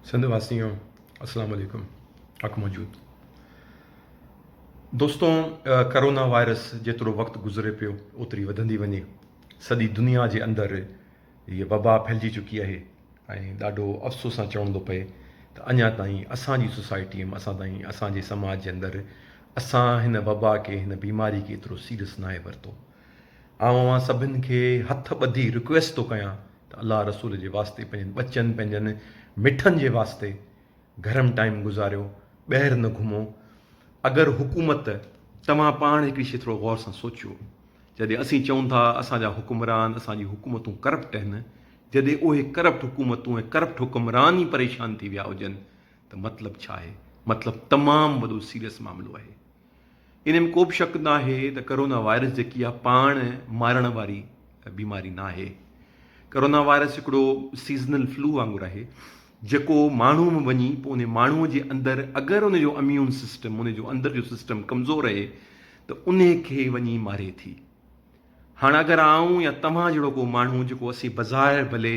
सिंध वासियों अस्सलाम वालेकुम। हक़ मौजूद दोस्तों, करोना वायरस जेतिरो वक़्तु गुज़रे पियो ओतिरी वधंदी वञे। सॼी दुनिया जे अंदरि हीअ वबा फैलिजी चुकी आहे ऐं ॾाढो अफ़सोस सां चवणो थो पए त अञा ताईं असांजी सोसाइटीअ में असांजे समाज जे अंदरि असां हिन वबा खे, हिन बीमारी खे एतिरो सीरियस न आहे वरितो। अवां सभिनि खे हथ ॿधी रिक्वेस्ट थो कयां त अलाह रसूल जे वास्ते, पंहिंजनि बचनि, पंहिंजनि मिठनि जे वास्ते घर में टाइम गुज़ारियो, ॿाहिरि न घुमो। अगरि हुकूमत, तव्हां पाण हिकिड़ी शइ थोरो गौर सां सोचियो, जॾहिं असीं चऊं था असांजा हुकुमरान, असांजी हुकूमतूं करप्ट आहिनि, जॾहिं उहे करप्ट हुकूमतूं ऐं करप्ट हुकुमरान ई परेशान थी विया हुजनि त मतिलबु छा आहे? मतिलबु तमामु वॾो सीरियस मामिलो आहे। इन में को बि शक न आहे त करोना वायरस जेकी आहे पाण मारण वारी बीमारी न आहे। करोना वायरस हिकिड़ो सीज़नल फ्लू वांगुरु आहे जेको माण्हू में वञी पोइ उन माण्हूअ जे अंदरि अगरि उनजो इम्यून सिस्टम, उनजो अंदरि जो सिस्टम कमज़ोर आहे त उन खे वञी मारे थी। हाणे अगरि आऊं या तव्हां जहिड़ो को माण्हू जेको असीं बज़ाहिर भले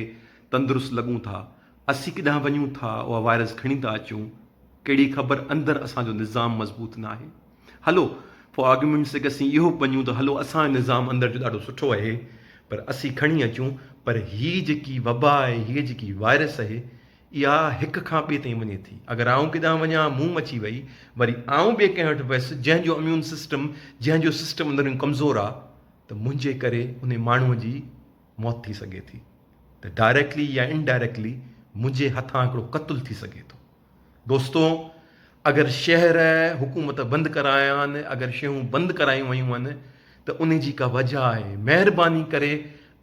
तंदुरुस्त लॻूं था, असीं किथां वञूं था उहा वायरस खणी था अचूं, कहिड़ी ख़बर अंदरि असांजो निज़ाम मज़बूत न आहे। हलो फॉर आर्ग्यूमेंट से असीं इहो मञूं त हलो असांजो निज़ाम अंदरि जो ॾाढो सुठो आहे, पर असीं खणी अचूं, पर हीअ जेकी वबा आहे, हीअ जेकी वायरस आहे, इहा हिक खां ॿिए ताईं वञे थी। अगरि आऊं किथां वञा, मूं मची वई, वरी आऊं ॿिए कंहिं वटि वियसि जंहिंजो इम्यून सिस्टम, जंहिंजो सिस्टम अंदरि कमज़ोर आहे, त मुंहिंजे करे उन माण्हूअ जी मौत थी सघे थी। त डायरेक्टली या इनडायरेक्टली मुंहिंजे हथां हिकिड़ो क़तलु थी सघे थो। दोस्तों, अगरि शहर हुकूमत बंदि कराया आहिनि, अगरि शयूं बंदि करायूं वयूं आहिनि, त उन जी का वजह आहे। महिरबानी करे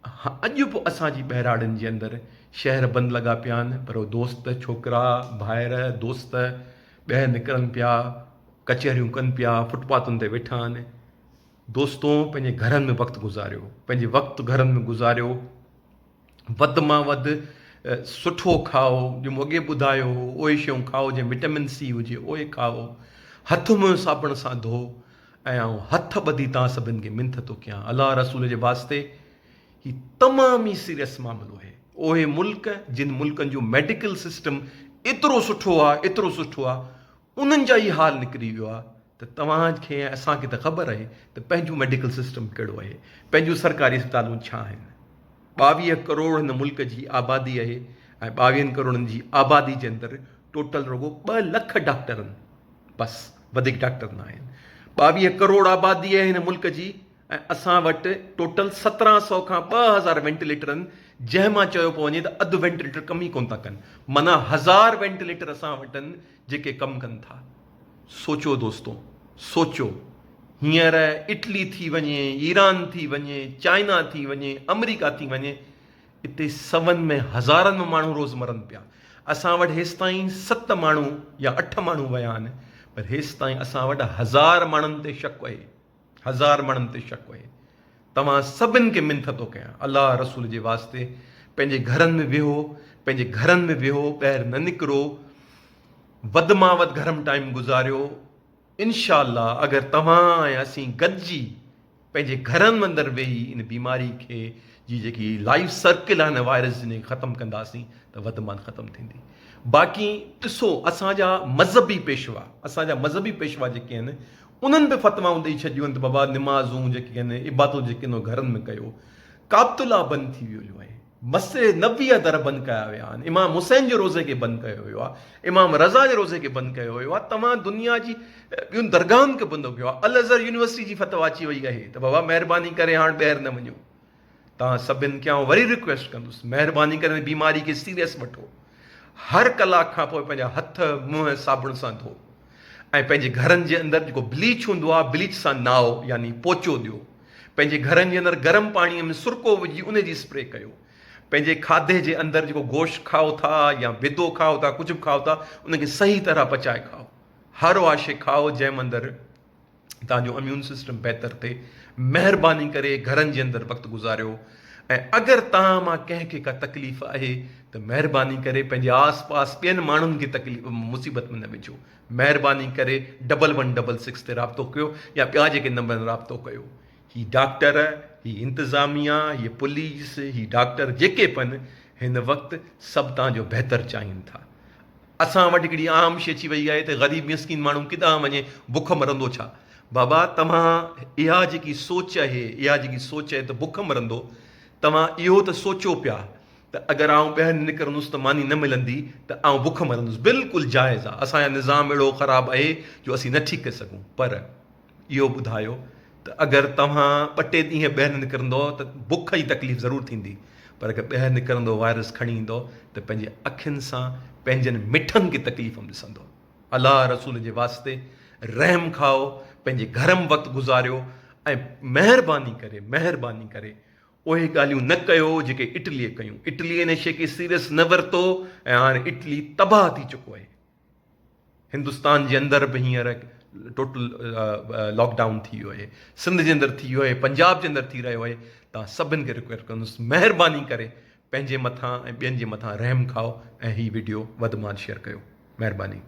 अॼु बि असांजी ॿहिराड़नि जे अंदरि शहर बंदि लॻा पिया आहिनि, पर उहे दोस्त, छोकिरा, भाइर, दोस्त ॿाहिरि निकिरनि पिया, कचहरियूं कनि पिया, फुटपाथनि ते वेठा आहिनि। दोस्तों, पंहिंजे घरनि में वक़्तु गुज़ारियो, पंहिंजे वक़्तु घरनि में गुज़ारियो। वधि मां वधि सुठो खाओ, जो मूं अॻे ॿुधायो हो, उहे शयूं खाओ जंहिं विटामिन सी हुजे, उहे खाओ। हथ मुंहुं साबुण सां धो। ऐं आउं हथ ॿधी तव्हां सभिनि खे मिंथ थो कयां, अलाह रसूल जे वास्ते ही तमामु ई सीरियस मामिलो आहे। उहे मुल्क जिन मुल्कनि जो मेडिकल सिस्टम एतिरो सुठो आहे, एतिरो सुठो आहे, उन्हनि जा ई हाल निकिरी वियो आहे त तव्हांखे ऐं असांखे त ख़बर आहे त पंहिंजो मेडिकल सिस्टम कहिड़ो आहे, पंहिंजूं सरकारी अस्पतालूं छा आहिनि। 22 करोड़ हिन मुल्क जी आबादी आहे ऐं 22 करोड़नि जी आबादी जे अंदरि टोटल रुगो 2 लख डॉक्टर आहिनि, बसि, वधीक डॉक्टर न आहिनि। 22 करोड़ आबादी आहे हिन मुल्क जी ऐं असां वटि टोटल 1700 खां 2000 वेंटिलेटर आहिनि, जंहिं मां चयो पियो वञे त अधु वेंटिलेटर कम ई कोन था कनि, माना 1000 वेंटिलेटर असां वटि आहिनि जेके कमु कनि था। सोचो दोस्तों, सोचो, हींअर इटली थी वञे, ईरान थी वञे, चाइना थी वञे, अमेरिका थी वञे, हिते सवनि में हज़ारनि में माण्हू रोज़ मरनि पिया। असां वटि हेसि ताईं 7 माण्हू या 8 माण्हू विया आहिनि, पर हेसि ताईं असां वटि 1000 माण्हुनि ते शक आहे, 1000 माण्हुनि ते शक आहे। तव्हां सभिनि खे मिंथ थो कयां, अलाह रसूल जे वास्ते पंहिंजे घरनि में वेहो, पंहिंजे घरनि में वेहो, ॿाहिरि न निकिरो, वधि मां वधि घर में टाइम गुज़ारियो। इनशा अल्लाह अगरि तव्हां ऐं असीं गॾिजी पंहिंजे घरनि में अंदरि वेही इन बीमारी खे जी जेकी लाइफ सर्किल आहे हिन वायरस जी ख़तमु कंदासीं त वधि मां ख़तमु थींदी। बाक़ी ॾिसो, असांजा मज़हबी पेशवा जेके आहिनि उन्हनि बि फ़तवाऊं ॾेई छॾियूं आहिनि त बाबा निमाज़ूं जेके आहिनि, इबादतूं जेके आहिनि घरनि में कयो। काबतुल्ला बंदि थी वियो आहे, मस्जिद नबीअ दर बंदि कया विया आहिनि, इमाम हुसैन जे रोज़े खे बंदि कयो वियो आहे, इमाम रज़ा जे रोज़े खे बंदि कयो वियो आहे। तव्हां दुनिया जी ॿियुनि दरगाहनि खे बंदि कयो आहे। अल अज़हर यूनिवर्सिटी जी फतवा अची वई आहे त बाबा महिरबानी करे हाणे ॿाहिरि न वञो। तव्हां सभिनि खे आउं वरी रिक्वेस्ट कंदुसि, महिरबानी करे बीमारी खे सीरियस वठो। हर कलाक खां पोइ पंहिंजा हथ मुंहुं साबुण सां धो ऐं पंहिंजे घरनि जे अंदरि जेको ब्लीच हूंदो आहे, ब्लीच सां नाओ, यानी पोचो ॾियो। पंहिंजे घरनि जे अंदरि गर्म पाणीअ में सुरको विझी उन जी स्प्रे कयो। पंहिंजे खाधे जे अंदरि जेको गोश्त खाओ था या विदो खाओ था, कुझु बि खाओ था, उनखे सही तरह पचाए खाओ। हर उहा शइ खाओ जंहिं अंदरि तव्हांजो इम्यून सिस्टम बहितरु थिए। महिरबानी करे घरनि जे अंदरि वक़्तु गुज़ारियो। ऐं अगरि तव्हां मां कंहिंखे का तकलीफ़ आहे त महिरबानी करे पंहिंजे आस पास ॿियनि माण्हुनि खे तकलीफ़ मुसीबत में न विझो। महिरबानी करे 1166 ते राब्तो कयो या ॿिया जेके नंबर राब्तो कयो। ही डॉक्टर, ही इंतिज़ामिया, हीअ पुलिस, ही डॉक्टर जेके बि आहिनि हिन वक़्तु सभु तव्हांजो बहितरु चाहिनि था। असां वटि हिकिड़ी आम शइ अची वई आहे त ग़रीब मिस्किन माण्हू किथां वञे बुख मरंदो छा। बाबा तव्हां इहा जेकी सोच आहे त बुख मरंदो, तव्हां इहो त सोचो पिया त अगरि आउं ॿाहिरि निकिरंदुसि त मानी न मिलंदी त आउं बुख मरंदुसि। बिल्कुलु जाइज़ आहे, असांजो निज़ाम अहिड़ो ख़राबु आहे जो असीं नथी करे सघूं। पर इहो ॿुधायो त अगरि तव्हां 2 ॾींहं ॿाहिरि निकिरंदो त बुख जी तकलीफ़ ज़रूरु थींदी, पर अगरि ॿाहिरि निकिरंदो वायरस खणी ईंदो त पंहिंजे अखियुनि सां पंहिंजनि मिठनि खे तकलीफ़ में ॾिसंदो। अलाह रसूल जे वास्ते रहम खाओ, पंहिंजे घर में वक़्तु गुज़ारियो ऐं महिरबानी करे उहे ॻाल्हियूं न कयो जेके इटलीअ कयूं। इटलीअ इन शइ खे सीरियस न वरितो ऐं हाणे इटली तबाह थी चुको आहे। हिंदुस्तान जे अंदरि बि हींअर टोटल लॉकडाउन थी वियो आहे, सिंध जे अंदरि थी वियो आहे, पंजाब जे अंदरि थी रहियो आहे। तव्हां सभिनि खे रिक्वेस्ट कंदुसि, महिरबानी करे पंहिंजे मथां ऐं ॿियनि जे मथां रहम खाओ ऐं हीअ वीडियो वधि में वधि शेयर कयो। महिरबानी।